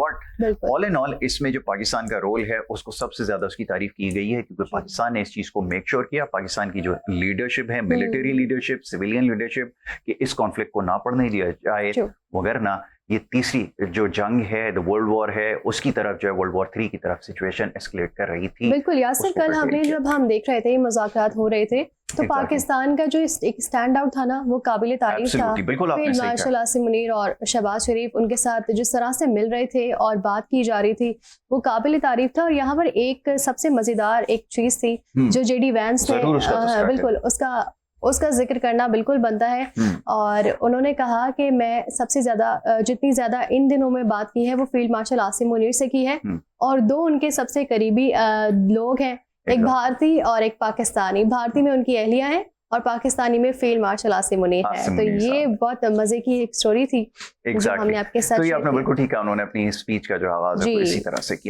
But all in all इसमें जो पाकिस्तान का रोल है उसको सबसे ज्यादा उसकी तारीफ की गई है, क्योंकि पाकिस्तान ने इस चीज को मेक श्योर किया, पाकिस्तान की जो लीडरशिप है, मिलिट्री लीडरशिप, सिविलियन लीडरशिप, कि इस कॉन्फ्लिक्ट को ना पड़ने दिया जाए, मगर ना ये तीसरी जो जंग है, द वर्ल्ड वॉर है, उसकी तरफ जो है वर्ल्ड वॉर 3 की तरफ सिचुएशन एस्केलेट कर रही थी। बिल्कुल यासिर, कल हमने जब हम देख रहे थे मुज़ाकरात हो रहे थे तो पाकिस्तान का जो एक स्टैंड आउट था ना, वो काबिल तारीफ था। फील्ड मार्शल आसिम मुनीर और शहबाज शरीफ उनके साथ जिस तरह से मिल रहे थे और बात की जा रही थी वो काबिल तारीफ था। और यहाँ पर एक सबसे मजेदार एक चीज थी जो जेडी वैंस ने, बिल्कुल उसका जिक्र करना बिल्कुल बनता है। और उन्होंने कहा कि मैं सबसे ज्यादा जितनी ज्यादा इन दिनों में बात की है वो फील्ड मार्शल आसिम मुनीर से की है, और दो उनके सबसे करीबी लोग हैं, एक भारतीय और एक पाकिस्तानी। भारतीय में उनकी अहलिया है और पाकिस्तानी में फील्ड मार्शल आसिम मुनीर है। तो ये बहुत मजे की एक स्टोरी थी जो हमने आपके साथ। तो ये आपने बिल्कुल ठीक कहा, उन्होंने अपनी स्पीच का जो आगाज है इसी तरह से किया।